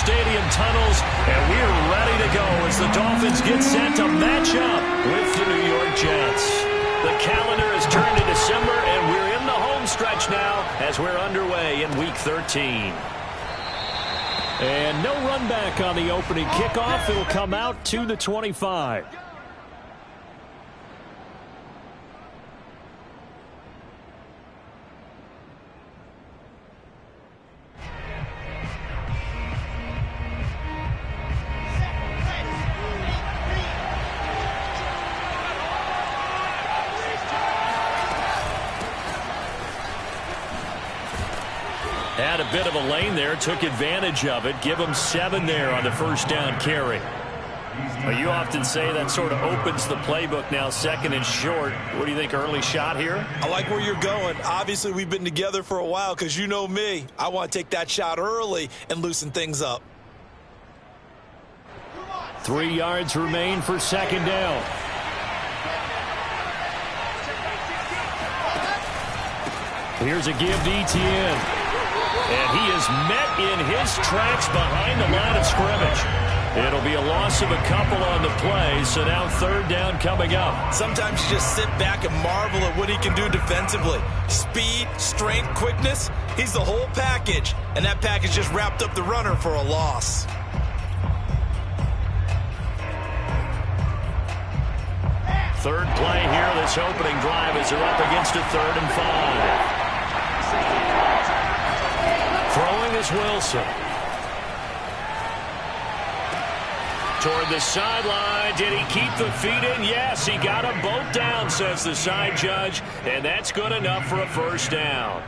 stadium tunnels, and we're ready to go as the Dolphins get set to match up with the New York Jets. The calendar has turned to December, and we're in the home stretch now as we're underway in Week 13. And no run back on the opening kickoff. It'll come out to the 25. Had a bit of a lane there, took advantage of it. Give him 7 there on the first down carry. Well, you often say that sort of opens the playbook now, 2nd and short. What do you think, early shot here? I like where you're going. Obviously, we've been together for a while because you know me. I want to take that shot early and loosen things up. 3 yards remain for 2nd down. Here's a give to Etienne. And he is met in his tracks behind the line of scrimmage. It'll be a loss of a couple on the play, so now 3rd down coming up. Sometimes you just sit back and marvel at what he can do defensively. Speed, strength, quickness, he's the whole package. And that package just wrapped up the runner for a loss. Third play here, this opening drive as they're up against a 3rd and 5. Throwing is Wilson. Toward the sideline. Did he keep the feet in? Yes, he got them both down, says the side judge. And that's good enough for a 1st down.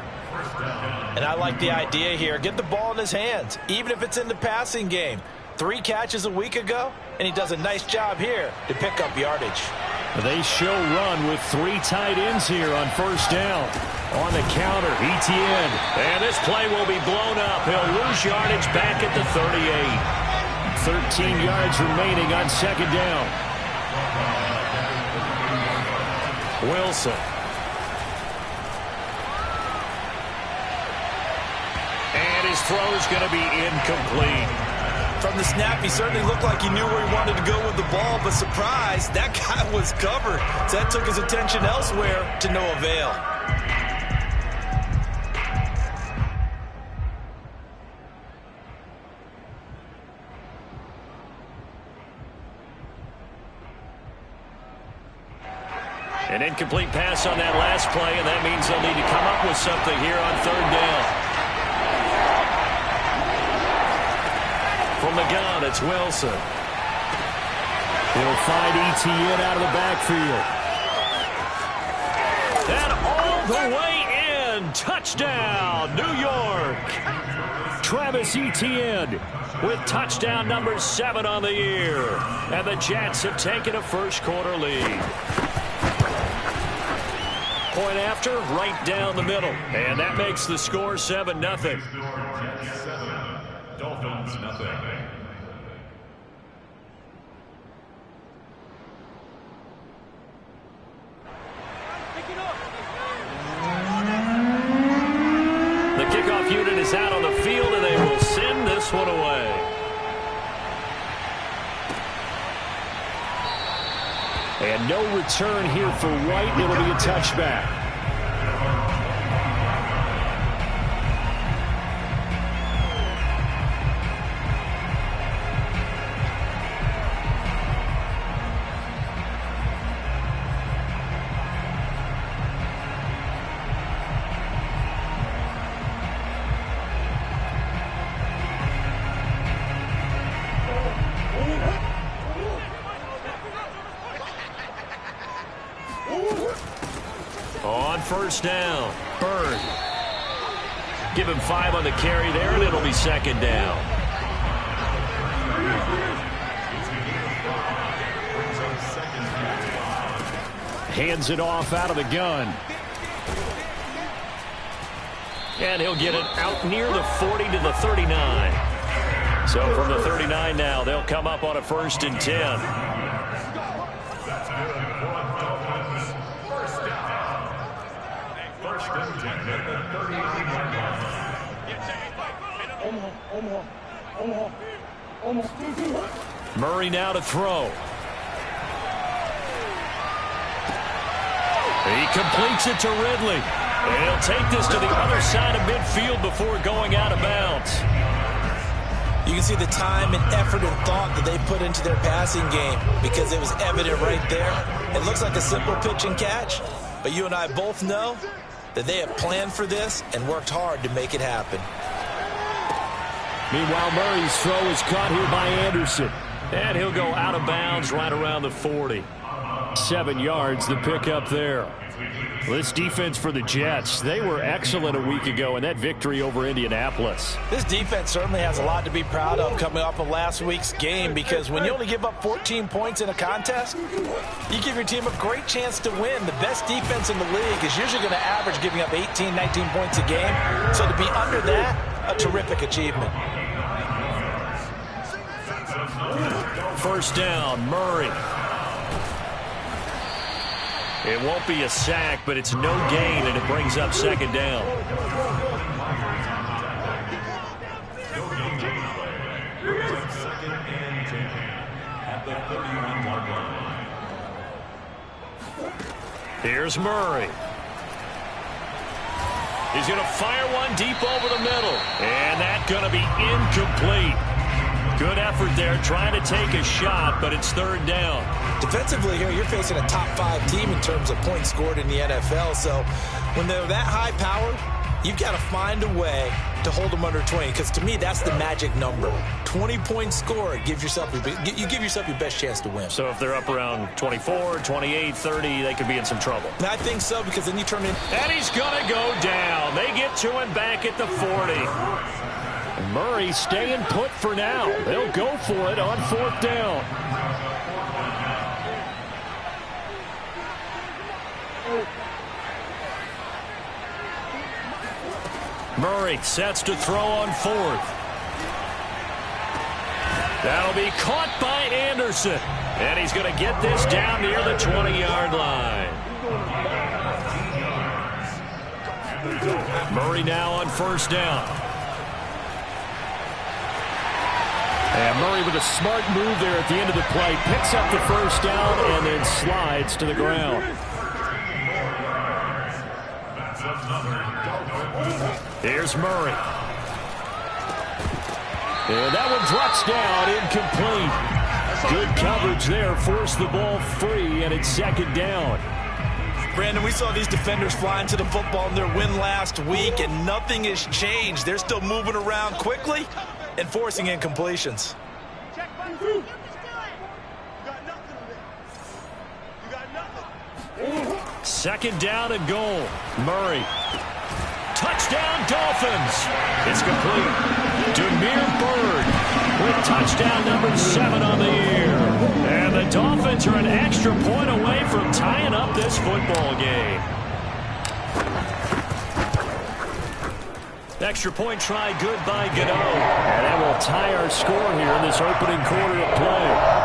And I like the idea here. Get the ball in his hands, even if it's in the passing game. 3 catches a week ago, and he does a nice job here to pick up yardage. They show run with 3 tight ends here on 1st down. On the counter, Etienne. And this play will be blown up. He'll lose yardage back at the 38. 13 yards remaining on 2nd down. Wilson. And his throw's going to be incomplete. From the snap, he certainly looked like he knew where he wanted to go with the ball, but surprise, that guy was covered. So that took his attention elsewhere to no avail. An incomplete pass on that last play, and that means they'll need to come up with something here on 3rd down. From the gun, it's Wilson. He'll find Etienne out of the backfield. And all the way in. Touchdown, New York. Travis Etienne with touchdown number 7 on the year. And the Jets have taken a 1st quarter lead. Point after, right down the middle. And that makes the score 7-0. Dolphins, nothing. The kickoff unit is out on the field, and they will send this one away. And no return here for White. It'll be a touchback. On 1st down, Bird. Give him 5 on the carry there, and it'll be 2nd down. Hands it off out of the gun. And he'll get it out near the 40 to the 39. So from the 39 now, they'll come up on a 1st and 10. Murray now to throw. He completes it to Ridley. And he'll take this to the other side of midfield before going out of bounds. You can see the time and effort and thought that they put into their passing game because it was evident right there. It looks like a simple pitch and catch, but you and I both know that they have planned for this and worked hard to make it happen. Meanwhile, Murray's throw is caught here by Anderson. And he'll go out of bounds right around the 40. 7 yards, the pickup there. This defense for the Jets, they were excellent a week ago in that victory over Indianapolis. This defense certainly has a lot to be proud of coming off of last week's game, because when you only give up 14 points in a contest, you give your team a great chance to win. The best defense in the league is usually going to average giving up 18, 19 points a game. So to be under that, a terrific achievement. First down, Murray. It won't be a sack, but it's no gain, and it brings up second down. Here's Murray. He's going to fire one deep over the middle, and that's going to be incomplete. Good effort there, trying to take a shot, but it's third down. Defensively here, you're facing a top 5 team in terms of points scored in the NFL. So when they're that high powered, you've got to find a way to hold them under 20. Because to me, that's the magic number. 20 points scored, you give yourself your best chance to win. So if they're up around 24, 28, 30, they could be in some trouble. And I think so, because then you turn in. And he's going to go down. They get to him back at the 40. Murray staying put for now. They'll go for it on fourth down. Murray sets to throw on fourth. That'll be caught by Anderson. And he's going to get this down near the 20-yard line. Murray now on first down. And Murray with a smart move there at the end of the play. Picks up the first down and then slides to the ground. Here's Murray. And that one drops down, incomplete. Good coverage there, forced the ball free, and it's second down. Brandon, we saw these defenders flying to the football in their win last week, and nothing has changed. They're still moving around quickly and forcing incompletions. Second down and goal. Murray. Touchdown, Dolphins. It's complete. Demir Bird with touchdown number 7 on the year. And the Dolphins are an extra point away from tying up this football game. Extra point try good by Gano. And that will tie our score here in this opening quarter of play.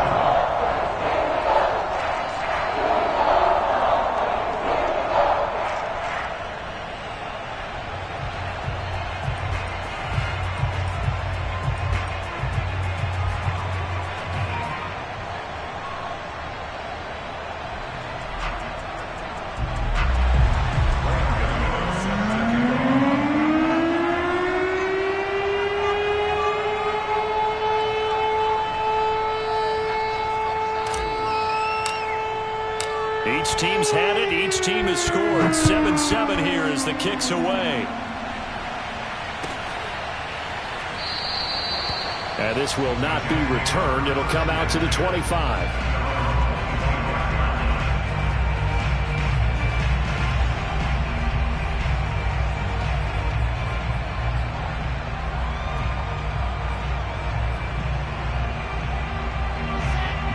Each team's had it. Each team has scored. 7-7 here as the kick's away. And this will not be returned. It'll come out to the 25.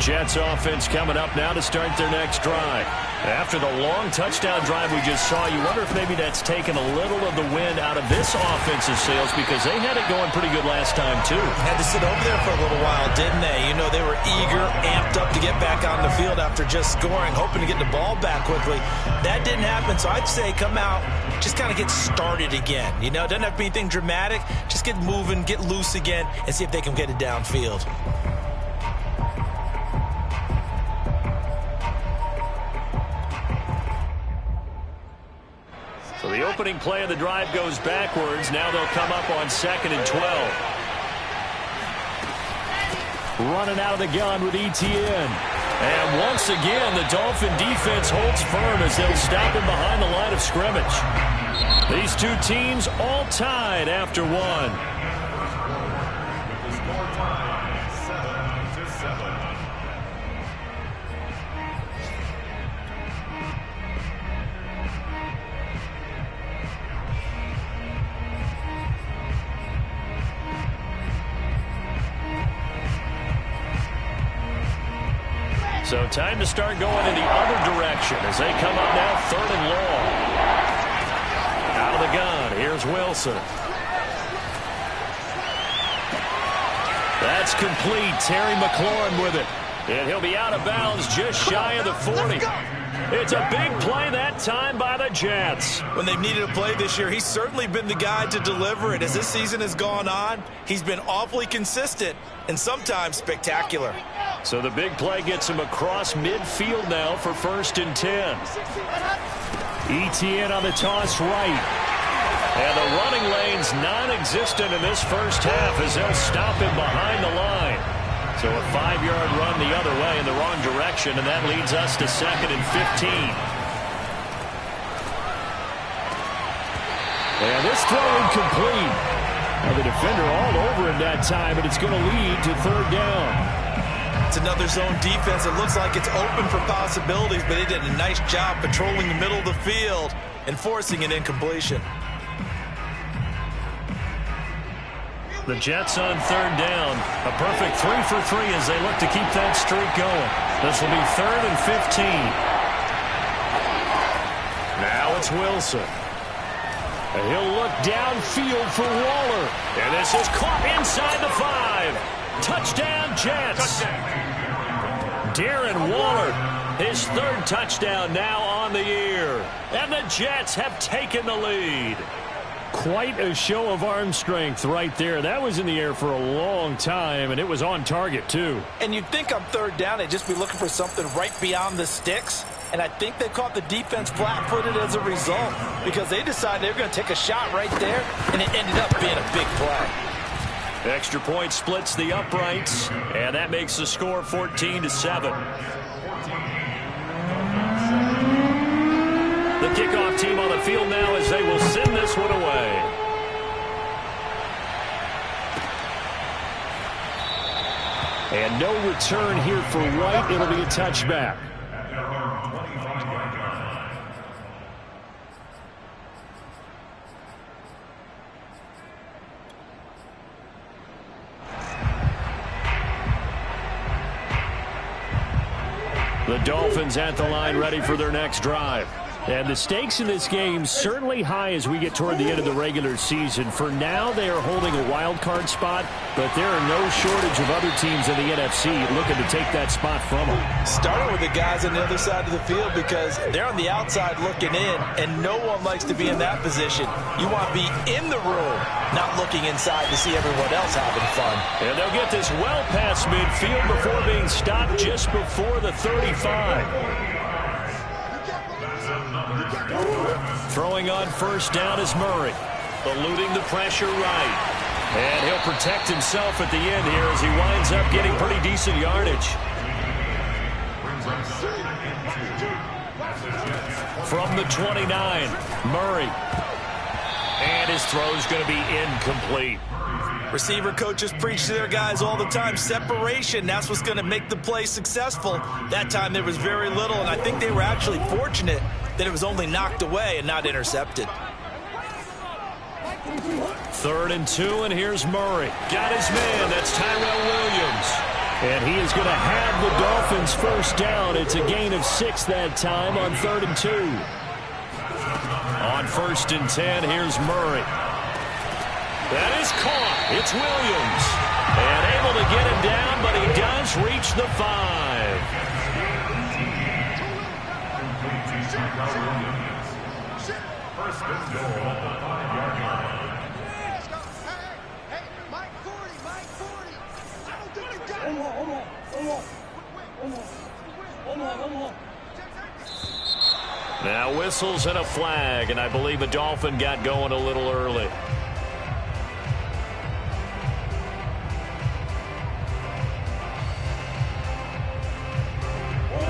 Jets offense coming up now to start their next drive. After the long touchdown drive we just saw, you wonder if maybe that's taken a little of the wind out of this offensive sails, because they had it going pretty good last time, too. Had to sit over there for a little while, didn't they? You know, they were eager, amped up to get back on the field after just scoring, hoping to get the ball back quickly. That didn't happen, so I'd say come out, just kind of get started again. You know, it doesn't have to be anything dramatic. Just get moving, get loose again, and see if they can get it downfield. So the opening play of the drive goes backwards. Now they'll come up on 2nd and 12. Running out of the gun with Etienne. And once again, the Dolphin defense holds firm as they'll stop him behind the line of scrimmage. These two teams all tied after one. So time to start going in the other direction as they come up now 3rd and long. Out of the gun, here's Wilson. That's complete. Terry McLaurin with it. And he'll be out of bounds just shy of the 40. It's a big play that time by the Jets. When they've needed a play this year, he's certainly been the guy to deliver it. As this season has gone on, he's been awfully consistent and sometimes spectacular. So the big play gets him across midfield now for 1st and 10. Etienne on the toss right. And the running lane's non-existent in this first half as they'll stop him behind the line. So a 5-yard run the other way in the wrong direction, and that leads us to 2nd and 15. And this throw incomplete. Now the defender all over him that time, but it's going to lead to 3rd down. It's another zone defense. It looks like it's open for possibilities, but they did a nice job patrolling the middle of the field and forcing an incompletion. The Jets on 3rd down. A perfect 3 for 3 as they look to keep that streak going. This will be 3rd and 15. Now it's Wilson. And he'll look downfield for Waller. And this is caught inside the 5. Touchdown, Jets. Darren Waller, his 3rd touchdown now on the year. And the Jets have taken the lead. Quite a show of arm strength right there. That was in the air for a long time, and it was on target, too. And you'd think on 3rd down, they'd just be looking for something right beyond the sticks. And I think they caught the defense flat-footed as a result because they decided they were going to take a shot right there, and it ended up being a big play. Extra point splits the uprights, and that makes the score 14-7. The kickoff team on the field now as they will send this one away. And no return here for White. It'll be a touchback. The Dolphins at the line ready for their next drive. And the stakes in this game certainly high as we get toward the end of the regular season. For now, they are holding a wild card spot, but there are no shortage of other teams in the NFC looking to take that spot from them. Starting with the guys on the other side of the field because they're on the outside looking in, and no one likes to be in that position. You want to be in the room, not looking inside to see everyone else having fun. And they'll get this well past midfield before being stopped just before the 35. Throwing on 1st down is Murray. Eluding the pressure right. And he'll protect himself at the end here as he winds up getting pretty decent yardage. From the 29, Murray. And his throw's going to be incomplete. Receiver coaches preach to their guys all the time. Separation, that's what's going to make the play successful. That time there was very little, and I think they were actually fortunate that it was only knocked away and not intercepted. 3rd and 2, and here's Murray. Got his man. That's Tyrell Williams. And he is going to have the Dolphins first down. It's a gain of 6 that time on 3rd and 2. On 1st and 10, here's Murray. That is caught. It's Williams. And able to get him down, but he does reach the 5. First and goal. Now whistles and a flag, and I believe a Dolphin got going a little early.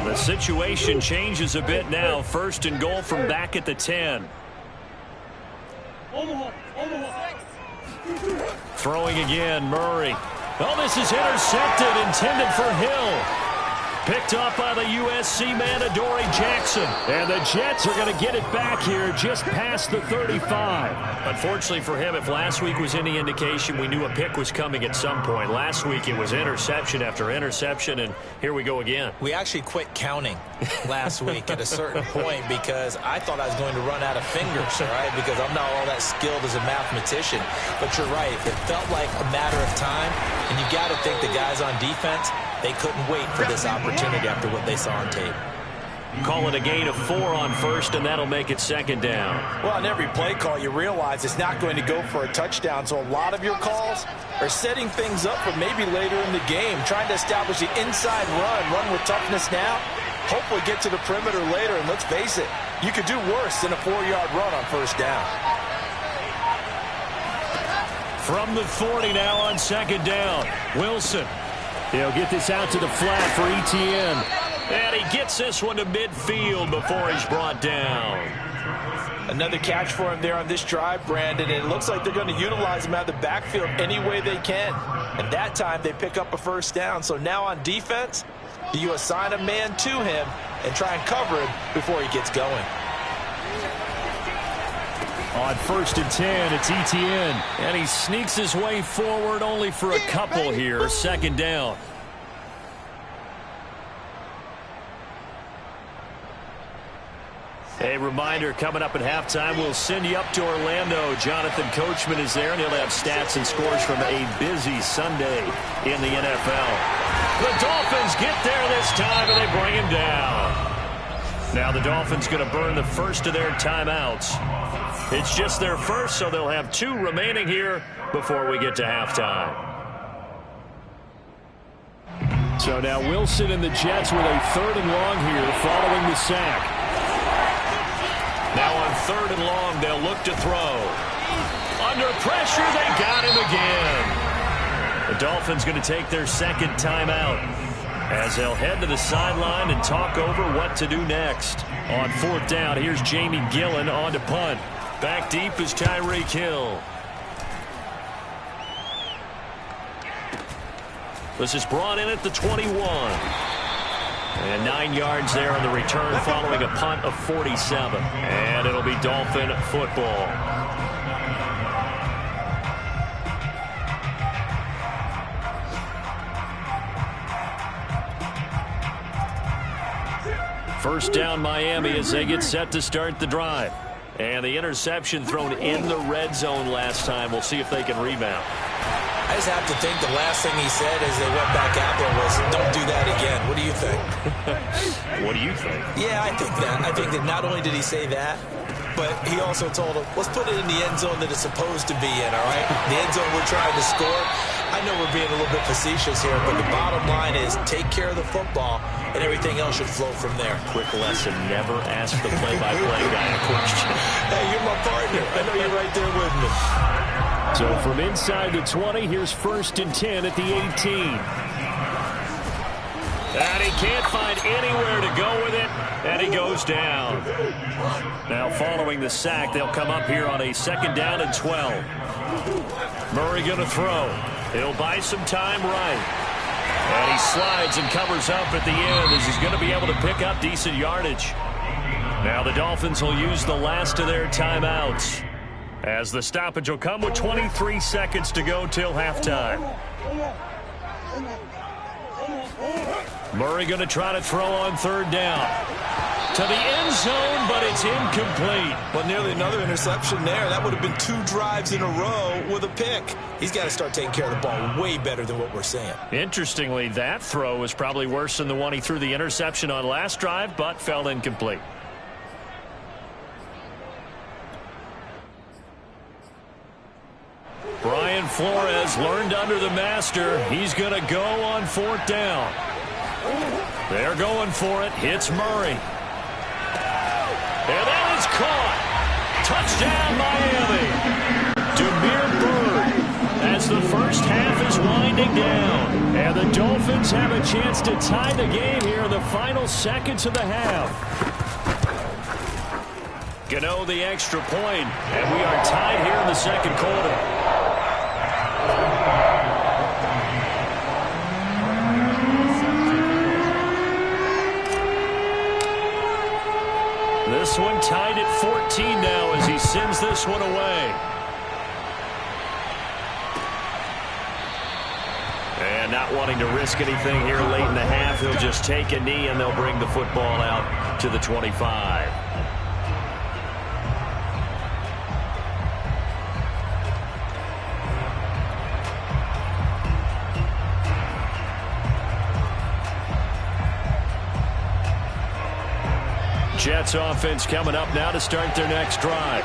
The situation changes a bit now. 1st and goal from back at the 10. Throwing again, Murray. Oh, this is intercepted, intended for Hill. Picked up by the USC man, Adoree Jackson. And the Jets are going to get it back here just past the 35. Unfortunately for him, if last week was any indication, we knew a pick was coming at some point. Last week it was interception after interception, and here we go again. We actually quit counting last week at a certain point because I thought I was going to run out of fingers, all right, because I'm not all that skilled as a mathematician. But you're right. It felt like a matter of time, and you got to think the guys on defense, they couldn't wait for this opportunity after what they saw on tape. Call it a gain of 4 on 1st, and that'll make it 2nd down. Well, on every play call, you realize it's not going to go for a touchdown, so a lot of your calls are setting things up for maybe later in the game, trying to establish the inside run with toughness now, hopefully get to the perimeter later, and let's face it, you could do worse than a 4-yard run on 1st down. From the 40 now on 2nd down, Wilson. He'll get this out to the flat for Etienne. And he gets this one to midfield before he's brought down. Another catch for him there on this drive, Brandon. And it looks like they're going to utilize him out of the backfield any way they can. And that time they pick up a 1st down. So now on defense, do you assign a man to him and try and cover him before he gets going? On 1st and 10, it's Etienne. And he sneaks his way forward only for a couple here. 2nd down. A reminder, coming up at halftime, we'll send you up to Orlando. Jonathan Coachman is there, and he'll have stats and scores from a busy Sunday in the NFL. The Dolphins get there this time, and they bring him down. Now the Dolphins going to burn the first of their timeouts. It's just their first, so they'll have 2 remaining here before we get to halftime. So now Wilson and the Jets with a 3rd and long here following the sack. Now on 3rd and long, they'll look to throw. Under pressure, they got him again. The Dolphins going to take their 2nd timeout as they'll head to the sideline and talk over what to do next. On 4th down, here's Jamie Gillen on to punt. Back deep is Tyreek Hill. This is brought in at the 21. And 9 yards there on the return following a punt of 47. And it'll be Dolphin football. First down Miami as they get set to start the drive. And the interception thrown in the red zone last time. We'll see if they can rebound. I just have to think the last thing he said as they went back out there was, don't do that again. What do you think? What do you think? Yeah, I think that. I think that not only did he say that, but he also told him, let's put it in the end zone that it's supposed to be in, all right? The end zone we're trying to score. I know we're being a little bit facetious here, but the bottom line is take care of the football, and everything else should flow from there. Quick lesson, never ask the play-by-play guy a question. Hey, you're my partner. I know you're right there with me. So from inside the 20, here's 1st and 10 at the 18. And he can't find anywhere to go with it, and he goes down. Now following the sack, they'll come up here on a 2nd down and 12. Murray going to throw. He'll buy some time right. And he slides and covers up at the end as he's going to be able to pick up decent yardage. Now the Dolphins will use the last of their timeouts, as the stoppage will come with 23 seconds to go till halftime. Murray going to try to throw on third down. To the end zone, but it's incomplete. Well, nearly another interception there. That would have been 2 drives in a row with a pick. He's got to start taking care of the ball way better than what we're saying. Interestingly, that throw was probably worse than the one he threw the interception on last drive, but fell incomplete. Brian Flores learned under the master. He's going to go on 4th down. They're going for it. Hits Murray. And that is caught. Touchdown, Miami. Demir Bird as the first half is winding down. And the Dolphins have a chance to tie the game here in the final seconds of the half. Gano the extra point, and we are tied here in the second quarter. This one tied at 14 now as he sends this one away. And not wanting to risk anything here late in the half, he'll just take a knee and they'll bring the football out to the 25. Jets offense coming up now to start their next drive.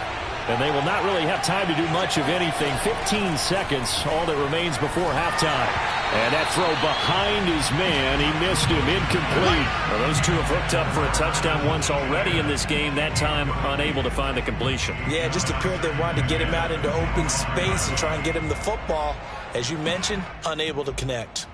And they will not really have time to do much of anything. 15 seconds, all that remains before halftime. And that throw behind his man, he missed him, incomplete. Well, those two have hooked up for a touchdown once already in this game, that time unable to find the completion. Yeah, it just appeared they wanted to get him out into open space and try and get him the football. As you mentioned, unable to connect.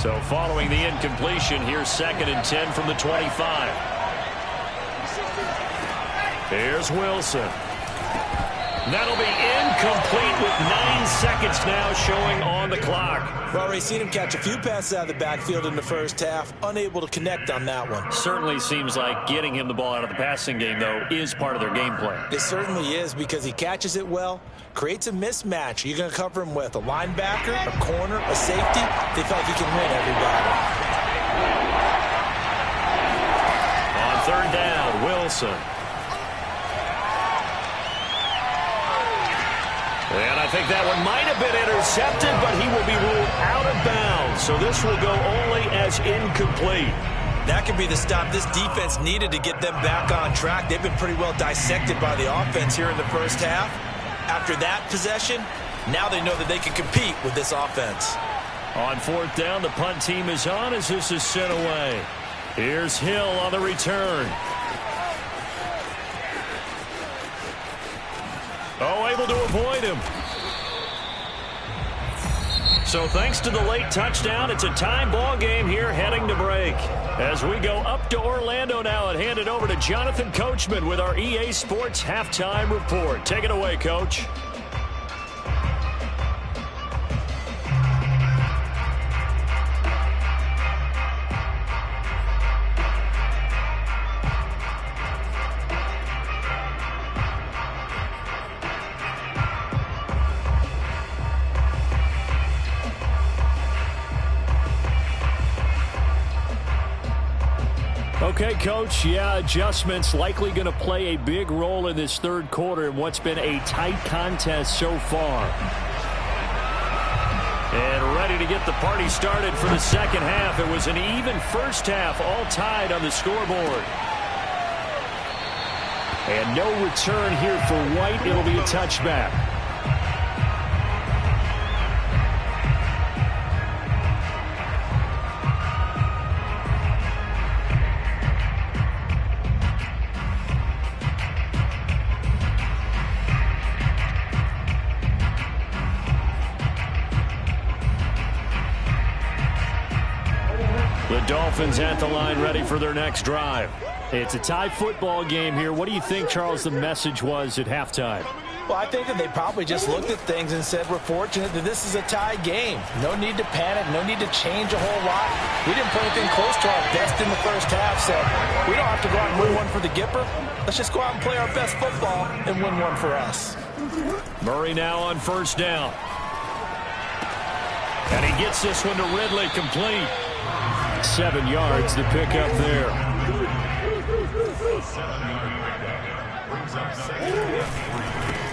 So following the incompletion, here's 2nd and 10 from the 25. Here's Wilson. That'll be incomplete with 9 seconds now showing on the clock. Well, we've seen him catch a few passes out of the backfield in the first half, unable to connect on that one. Certainly seems like getting him the ball out of the passing game, though, is part of their game plan. It certainly is because he catches it well, creates a mismatch. You're going to cover him with a linebacker, a corner, a safety. They feel like he can win every battle. On 3rd down, Wilson. And I think that one might have been intercepted, but he will be ruled out of bounds. So this will go only as incomplete. That could be the stop this defense needed to get them back on track. They've been pretty well dissected by the offense here in the first half. After that possession, now they know that they can compete with this offense. On 4th down, the punt team is on as this is sent away. Here's Hill on the return. Oh, able to avoid him. So thanks to the late touchdown, it's a tie ball game here heading to break. As we go up to Orlando now and hand it over to Jonathan Coachman with our EA Sports Halftime Report. Take it away, Coach. Okay, Coach, adjustments likely going to play a big role in this third quarter in what's been a tight contest so far. And ready to get the party started for the second half. It was an even first half, all tied on the scoreboard. And no return here for White. It'll be a touchback. The Dolphins at the line ready for their next drive. It's a tie football game here. What do you think, Charles, the message was at halftime? Well, I think that they probably just looked at things and said, we're fortunate that this is a tie game. No need to panic, no need to change a whole lot. We didn't put anything close to our best in the first half, so we don't have to go out and win one for the Gipper. Let's just go out and play our best football and win one for us. Murray now on first down. And he gets this one to Ridley, complete. 7 yards to pick up there.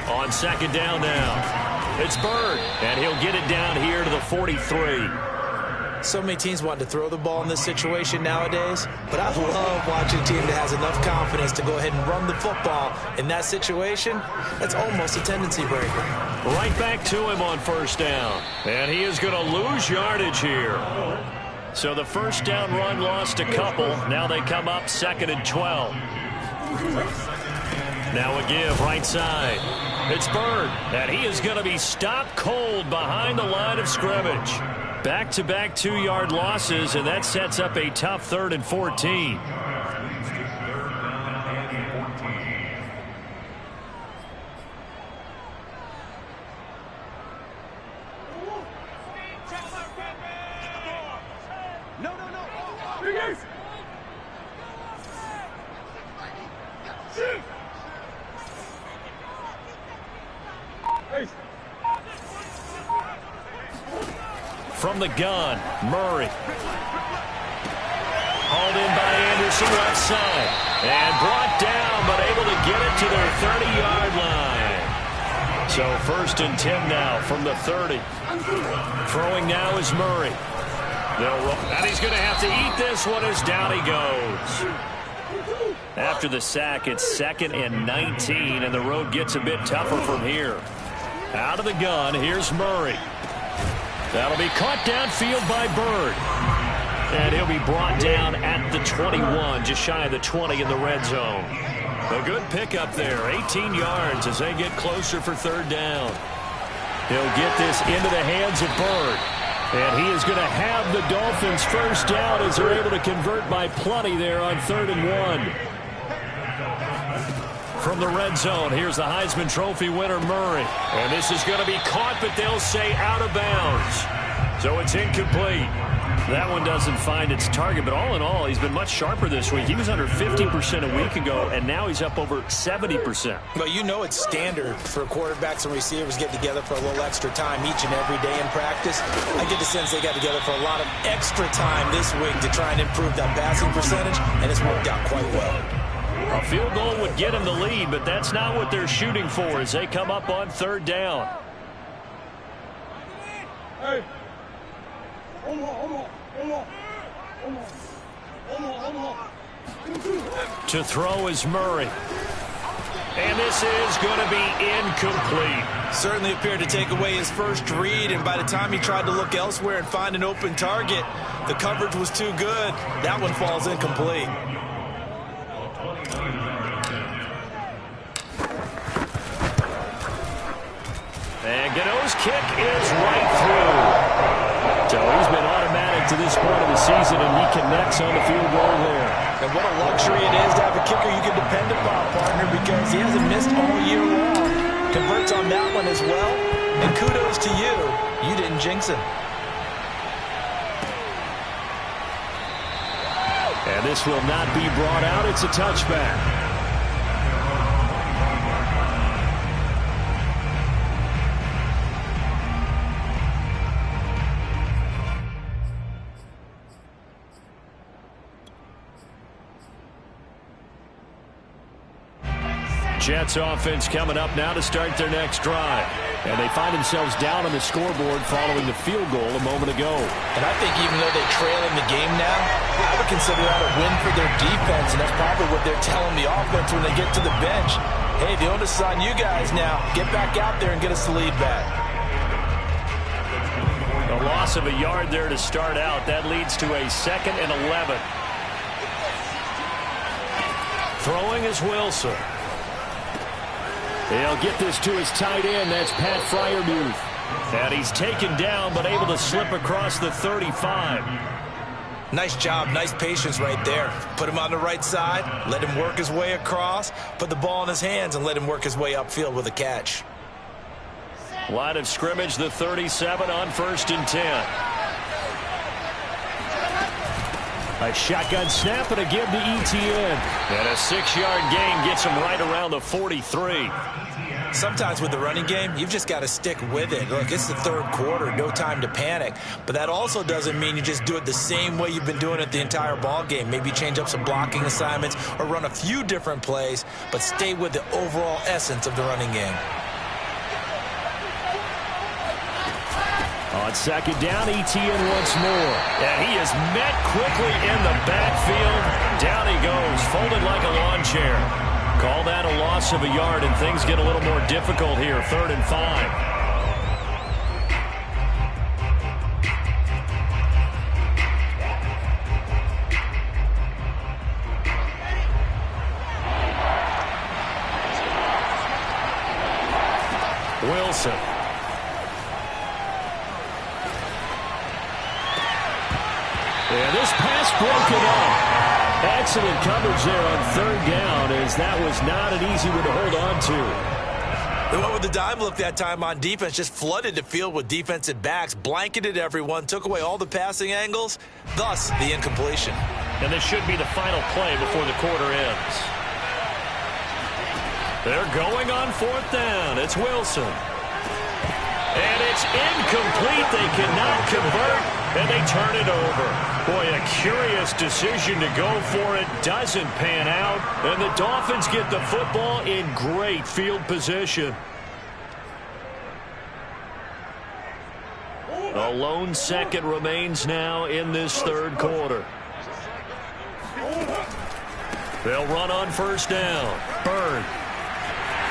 On second down now, it's Bird, and he'll get it down here to the 43. So many teams want to throw the ball in this situation nowadays, but I love watching a team that has enough confidence to go ahead and run the football. In that situation, that's almost a tendency breaker. Right back to him on first down, and he is going to lose yardage here. So the first down run lost a couple. Now they come up 2nd and 12. Now a give right side. It's Bird, and he is going to be stopped cold behind the line of scrimmage. Back-to-back 2-yard losses, and that sets up a tough 3rd and 14. From the gun, Murray. Hauled in by Anderson left side. And brought down, but able to get it to their 30-yard line. So 1st and 10 now from the 30. Throwing now is Murray. And he's going to have to eat this one as down he goes. After the sack, it's 2nd and 19, and the road gets a bit tougher from here. Out of the gun, here's Murray. That'll be caught downfield by Bird. And he'll be brought down at the 21, just shy of the 20 in the red zone. A good pickup there, 18 yards as they get closer for 3rd down. He'll get this into the hands of Bird. And he is going to have the Dolphins first down as they're able to convert by plenty there on 3rd and 1. From the red zone, here's the Heisman Trophy winner, Murray. And this is going to be caught, but they'll say out of bounds. So it's incomplete. That one doesn't find its target, but all in all, he's been much sharper this week. He was under 50% a week ago, and now he's up over 70%. Well, you know it's standard for quarterbacks and receivers get together for a little extra time each and every day in practice. I get the sense they got together for a lot of extra time this week to try and improve that passing percentage, and it's worked out quite well. A field goal would get them the lead, but that's not what they're shooting for as they come up on 3rd down. Hey. To throw is Murray. And this is going to be incomplete. Certainly appeared to take away his first read, and by the time he tried to look elsewhere and find an open target, the coverage was too good. That one falls incomplete. And Gano's kick is right through. So he's been automatic to this point of the season, and he connects on the field goal there. And what a luxury it is to have a kicker you can depend upon, partner, because he hasn't missed all year long. Converts on that one as well. And kudos to you. You didn't jinx him. And this will not be brought out. It's a touchback. Jets offense coming up now to start their next drive. And they find themselves down on the scoreboard following the field goal a moment ago. And I think even though they trail in the game now, I would consider that a win for their defense, and that's probably what they're telling the offense when they get to the bench. Hey, the onus is on you guys now. Get back out there and get us the lead back. A loss of a yard there to start out. That leads to a 2nd and 11. Throwing is Wilson. He'll get this to his tight end. That's Pat Freiermuth. And he's taken down but able to slip across the 35. Nice job, nice patience right there. Put him on the right side, let him work his way across, put the ball in his hands, and let him work his way upfield with a catch. Line of scrimmage, the 37 on 1st and 10. A shotgun snap and a give to Etienne. And a 6-yard gain gets him right around the 43. Sometimes with the running game, you've just got to stick with it. Look, it's the 3rd quarter, no time to panic. But that also doesn't mean you just do it the same way you've been doing it the entire ball game. Maybe change up some blocking assignments or run a few different plays, but stay with the overall essence of the running game. On 2nd down, Etienne once more. And he is met quickly in the backfield. Down he goes, folded like a lawn chair. Call that a loss of a yard, and things get a little more difficult here. 3rd and 5. Wilson. And this pass broken up. Excellent coverage there on 3rd down, as that was not an easy one to hold on to. They went with the dime look that time on defense, just flooded the field with defensive backs, blanketed everyone, took away all the passing angles, thus the incompletion. And this should be the final play before the quarter ends. They're going on 4th down. It's Wilson. And it's incomplete. They cannot convert, and they turn it over. Boy, a curious decision to go for it. Doesn't pan out, and the Dolphins get the football in great field position. A lone second remains now in this 3rd quarter. They'll run on 1st down. Bird.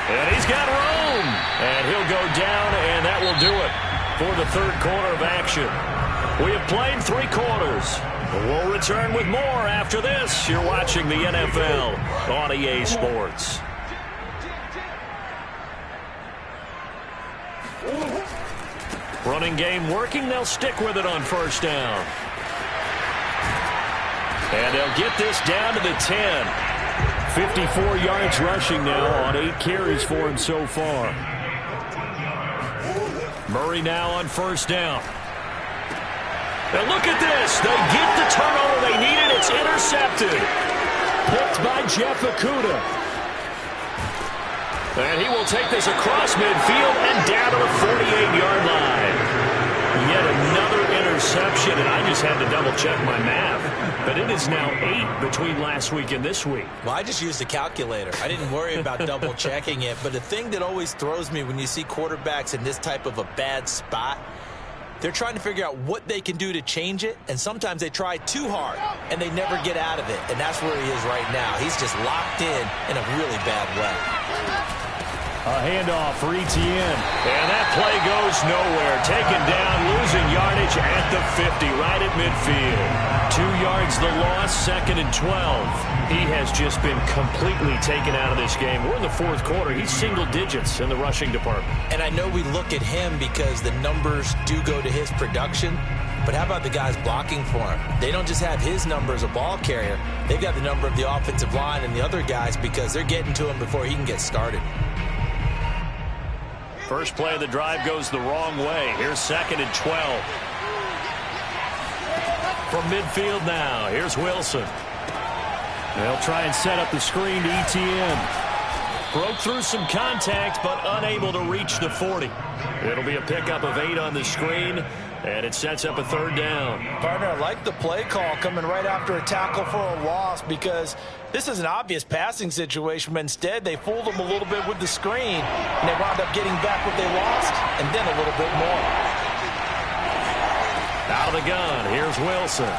And he's got room. And he'll go down, and that will do it for the 3rd quarter of action. We have played 3 quarters. We'll return with more after this. You're watching the NFL on EA Sports. Running game working. They'll stick with it on 1st down. And they'll get this down to the 10. 54 yards rushing now on 8 carries for him so far. Murray now on 1st down. And look at this. They get the turnover they needed. It's intercepted. Picked by Jeff Okudah. And he will take this across midfield and down to the 48-yard line. Yet another interception, and I just had to double-check my math. But it is now 8 between last week and this week. Well, I just used the calculator. I didn't worry about double-checking it. But the thing that always throws me when you see quarterbacks in this type of a bad spot, they're trying to figure out what they can do to change it, and sometimes they try too hard, and they never get out of it. And that's where he is right now. He's just locked in a really bad way. A handoff for Etienne. And that play goes nowhere. Taken down, losing yardage at the 50, right at midfield. 2 yards the loss, 2nd and 12. He has just been completely taken out of this game. We're in the 4th quarter. He's single digits in the rushing department. And I know we look at him because the numbers do go to his production. But how about the guys blocking for him? They don't just have his number as a ball carrier. They've got the number of the offensive line and the other guys because they're getting to him before he can get started. First play of the drive goes the wrong way. Here's 2nd and 12. From midfield now, here's Wilson. They'll try and set up the screen to Etienne. Broke through some contact, but unable to reach the 40. It'll be a pickup of 8 on the screen, and it sets up a 3rd down. Partner, I like the play call coming right after a tackle for a loss because this is an obvious passing situation, but instead they fooled them a little bit with the screen, and they wound up getting back what they lost and then a little bit more. Out of the gun, here's Wilson.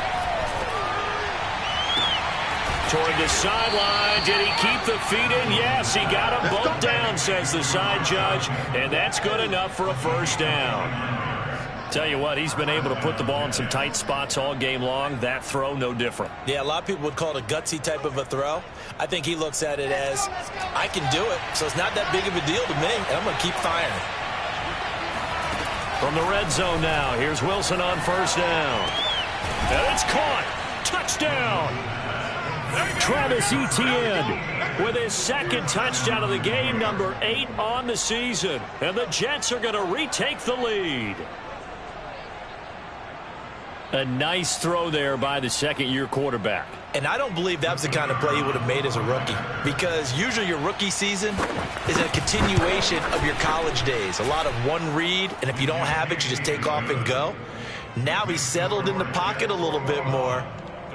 Toward the sideline, did he keep the feet in? Yes, he got them both down, says the side judge, and that's good enough for a 1st down. Tell you what, he's been able to put the ball in some tight spots all game long. That throw, no different. Yeah, a lot of people would call it a gutsy type of a throw. I think he looks at it as, I can do it, so it's not that big of a deal to me, and I'm going to keep firing. From the red zone now, here's Wilson on 1st down. And it's caught. Touchdown! Travis Etienne with his second touchdown of the game, number 8 on the season. And the Jets are going to retake the lead. A nice throw there by the second-year quarterback. And I don't believe that was the kind of play he would have made as a rookie, because usually your rookie season is a continuation of your college days. A lot of one read, and if you don't have it, you just take off and go. Now he's settled in the pocket a little bit more,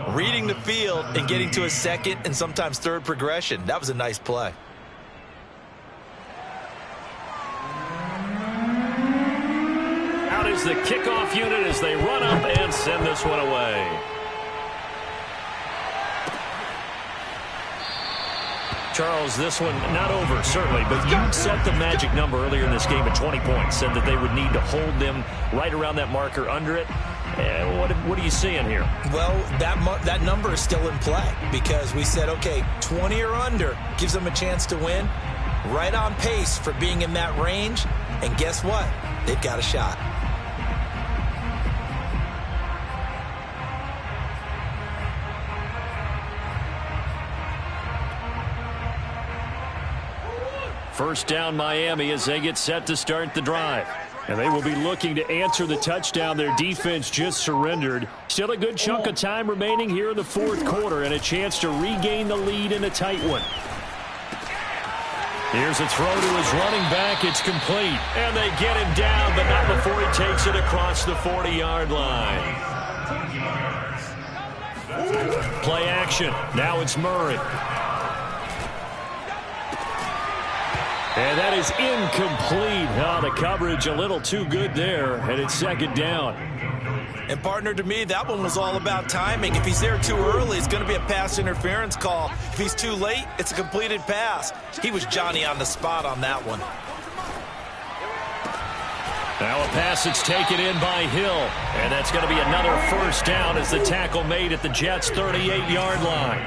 reading the field and getting to a second and sometimes third progression. That was a nice play. Out is the kickoff unit as they run up and send this one away. Charles, this one not over, certainly, but you set the magic number earlier in this game at 20 points, said that they would need to hold them right around that marker under it. What are you seeing here? Well, that number is still in play because we said, okay, 20 or under gives them a chance to win. Right on pace for being in that range, and guess what? They've got a shot. First down, Miami, as they get set to start the drive. And they will be looking to answer the touchdown their defense just surrendered. Still a good chunk of time remaining here in the fourth quarter and a chance to regain the lead in a tight one. Here's a throw to his running back. It's complete. And they get him down, but not before he takes it across the 40-yard line. Play action. Now it's Murray. And that is incomplete. Oh, the coverage a little too good there, and it's second down. And, partner, to me, that one was all about timing. If he's there too early, it's going to be a pass interference call. If he's too late, it's a completed pass. He was Johnny on the spot on that one. Now a pass that's taken in by Hill. And that's going to be another first down as the tackle made at the Jets' 38-yard line.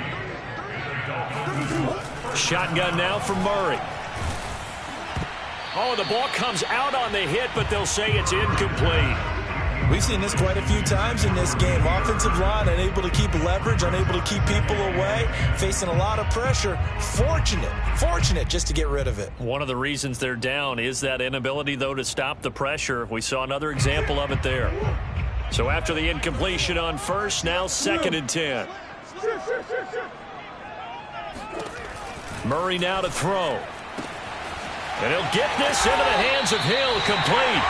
Shotgun now for Murray. Oh, the ball comes out on the hit, but they'll say it's incomplete. We've seen this quite a few times in this game. Offensive line unable to keep leverage, unable to keep people away, facing a lot of pressure. Fortunate just to get rid of it. One of the reasons they're down is that inability, though, to stop the pressure. We saw another example of it there. So after the incompletion on first, now second and 10. Murray now to throw. And he'll get this into the hands of Hill, complete.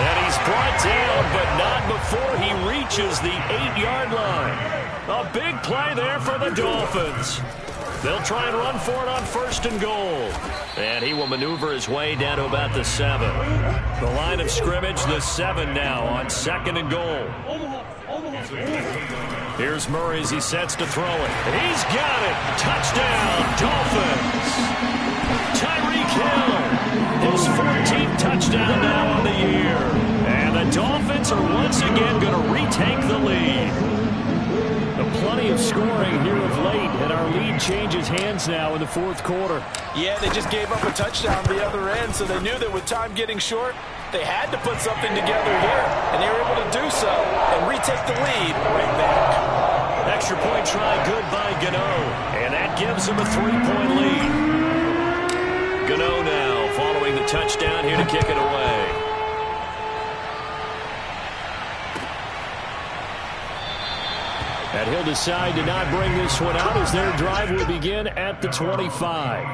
And he's brought down, but not before he reaches the 8-yard line. A big play there for the Dolphins. They'll try and run for it on first and goal. And he will maneuver his way down to about the 7. The line of scrimmage, the 7 now on second and goal. Here's Murray as he sets to throw it. He's got it. Touchdown, Dolphins. Tyreek Hill, his 14th touchdown now on the year. And the Dolphins are once again going to retake the lead. Plenty of scoring here of late, and our lead changes hands now in the fourth quarter. Yeah, they just gave up a touchdown the other end, so they knew that with time getting short, they had to put something together here, and they were able to do so and retake the lead right back. Extra point try good by Gano, and that gives them a 3-point lead. Gano now following the touchdown here to kick it away. And he'll decide to not bring this one out as their drive will begin at the 25.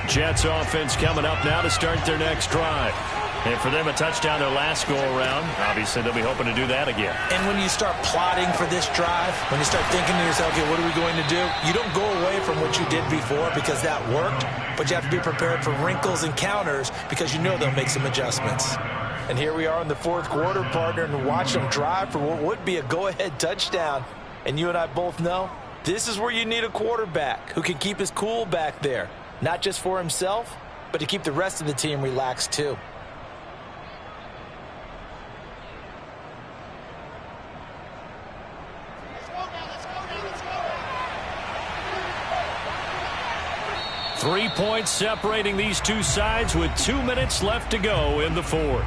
Jets offense coming up now to start their next drive. And for them, a touchdown their last go-around. Obviously, they'll be hoping to do that again. And when you start plotting for this drive, when you start thinking to yourself, okay, what are we going to do? You don't go away from what you did before because that worked, but you have to be prepared for wrinkles and counters because you know they'll make some adjustments. And here we are in the fourth quarter, partner, and watch them drive for what would be a go-ahead touchdown. And you and I both know this is where you need a quarterback who can keep his cool back there, not just for himself, but to keep the rest of the team relaxed too. 3 points separating these two sides with 2 minutes left to go in the fourth.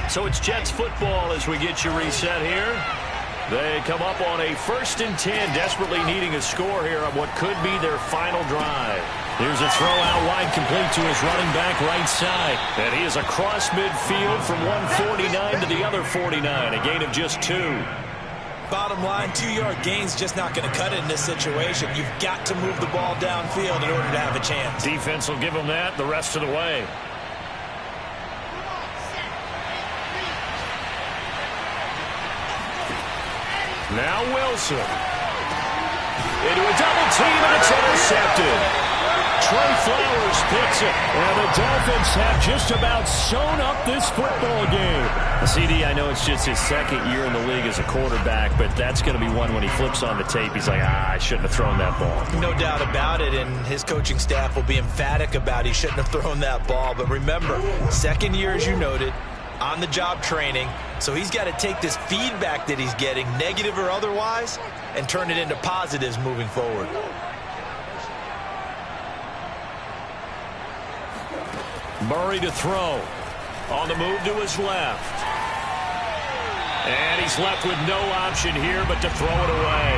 So it's Jets football as we get you reset here. They come up on a 1st and 10, desperately needing a score here on what could be their final drive. Here's a throw out wide, complete to his running back right side. And he is across midfield from one 49 to the other 49, a gain of just 2. Bottom line, 2-yard gain's just not going to cut it in this situation. You've got to move the ball downfield in order to have a chance. Defense will give them that the rest of the way. Now Wilson. Into a double team, and it's intercepted. Trey Flowers picks it. And the Dolphins have just about sewn up this football game. CD, I know it's just his 2nd year in the league as a quarterback, but that's going to be one when he flips on the tape. He's like, I shouldn't have thrown that ball. No doubt about it, and his coaching staff will be emphatic about he shouldn't have thrown that ball. But remember, 2nd year, as you noted, on-the-job training, so he's got to take this feedback that he's getting, negative or otherwise, and turn it into positives moving forward. Murray to throw. On the move to his left. And he's left with no option here but to throw it away.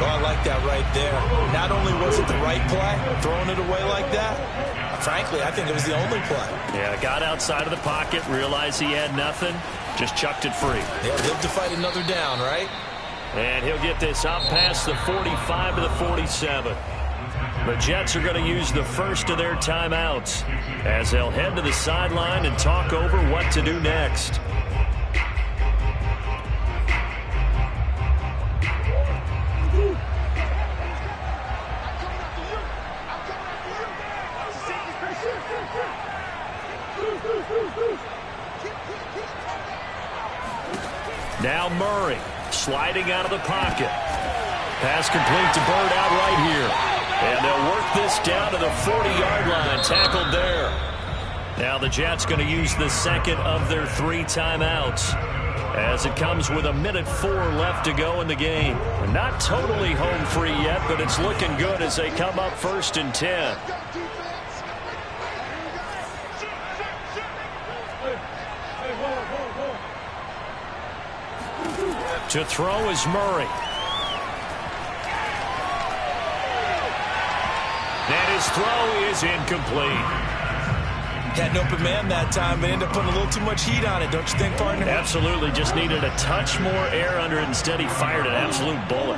Oh, I like that right there. Not only was it the right play, throwing it away like that, frankly, I think it was the only play. Yeah, got outside of the pocket, realized he had nothing, just chucked it free. Yeah, live to fight another down, right? And he'll get this up past the 45 to the 47. The Jets are going to use the first of their timeouts as they'll head to the sideline and talk over what to do next. Now Murray sliding out of the pocket. Pass complete to Bird out right here. And they'll work this down to the 40-yard line. Tackled there. Now the Jets going to use the second of their 3 timeouts as it comes with 1:04 left to go in the game. Not totally home free yet, but it's looking good as they come up 1st and 10. To throw is Murray. And his throw is incomplete. Had an open man that time, but ended up putting a little too much heat on it, don't you think, partner? Absolutely. Just needed a touch more air under it. Instead, he fired an absolute bullet.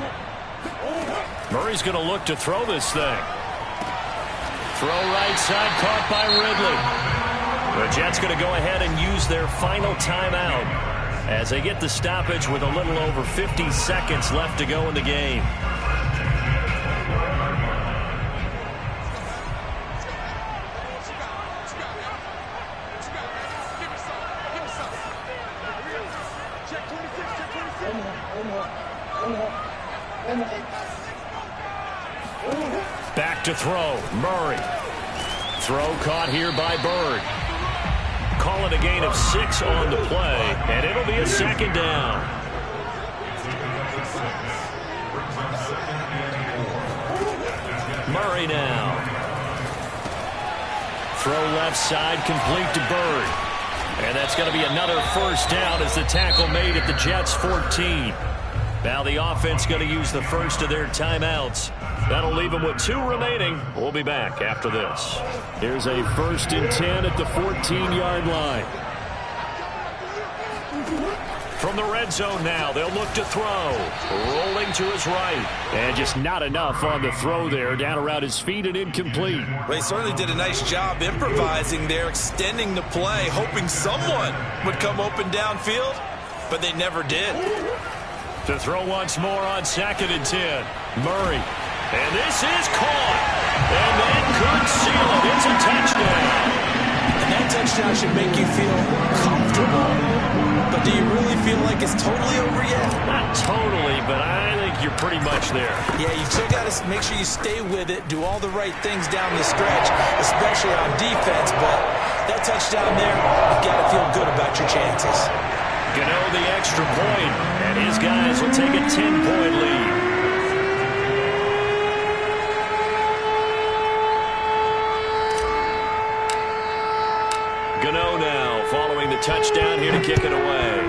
Murray's going to look to throw this thing. Throw right side, caught by Ridley. The Jets going to go ahead and use their final timeout as they get the stoppage with a little over 50 seconds left to go in the game. Back to throw. Murray. Throw caught here by Bird. Call it a gain of 6 on the play, and it'll be a 2nd down. Murray now. Throw left side, complete to Bird. And that's going to be another 1st down as the tackle made at the Jets' 14. Now the offense going to use the first of their timeouts. That'll leave them with 2 remaining. We'll be back after this. Here's a 1st and 10 at the 14-yard line. From the red zone now, they'll look to throw. Rolling to his right. And just not enough on the throw there. Down around his feet and incomplete. Well, he certainly did a nice job improvising there, extending the play, hoping someone would come open downfield, but they never did. To throw once more on 2nd and 10. Murray. And this is caught. And that could seal it. It's a touchdown. And that touchdown should make you feel comfortable But do you really feel like it's totally over yet? Not totally, but I think you're pretty much there. Yeah, you still got to make sure you stay with it, do all the right things down the stretch, especially on defense. But that touchdown there, you've got to feel good about your chances. Gano the extra point, and his guys will take a 10-point lead. Gano now following the touchdown here to kick it away.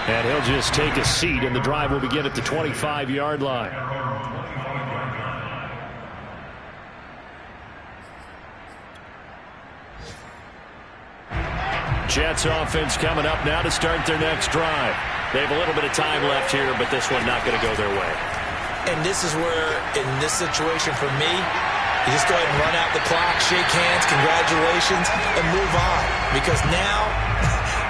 And he'll just take a seat, and the drive will begin at the 25-yard line. Jets offense coming up now to start their next drive. They have a little bit of time left here, but this one not going to go their way. And this is where, in this situation for me, you just go ahead and run out the clock, shake hands, congratulations, and move on. Because now,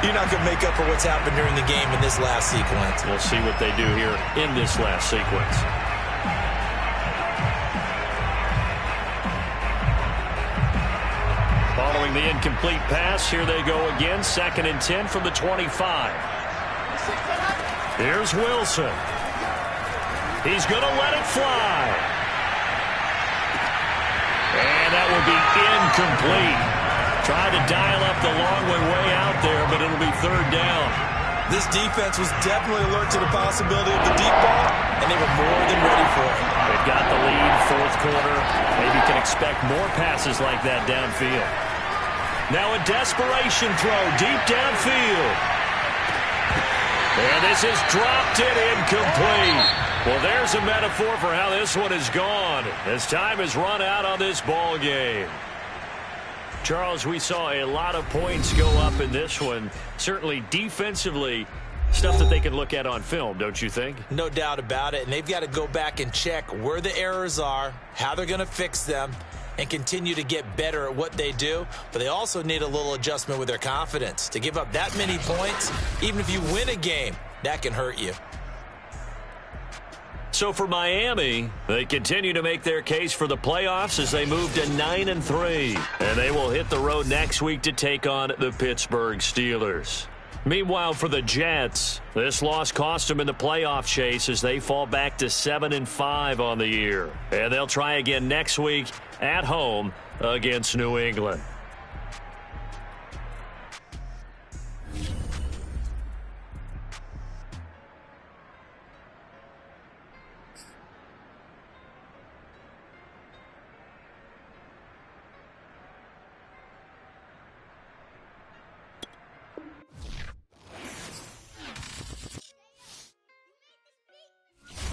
you're not going to make up for what's happened during the game in this last sequence. We'll see what they do here in this last sequence. Following the incomplete pass, here they go again. 2nd and 10 from the 25. Here's Wilson. He's going to let it fly. And that will be incomplete. Tried to dial up the long way out there, but it'll be 3rd down. This defense was definitely alert to the possibility of the deep ball, and they were more than ready for it. They've got the lead, 4th quarter. Maybe you can expect more passes like that downfield. Now a desperation throw deep downfield. And this is dropped it incomplete. Well, there's a metaphor for how this one is gone as time has run out on this ball game. Charles, we saw a lot of points go up in this one. Certainly defensively, stuff that they can look at on film, don't you think? No doubt about it. And they've got to go back and check where the errors are, how they're going to fix them, and continue to get better at what they do. But they also need a little adjustment with their confidence. To give up that many points, even if you win a game, that can hurt you. So for Miami, they continue to make their case for the playoffs as they move to 9-3. And they will hit the road next week to take on the Pittsburgh Steelers. Meanwhile, for the Jets, this loss cost them in the playoff chase as they fall back to 7-5 on the year. And they'll try again next week at home against New England.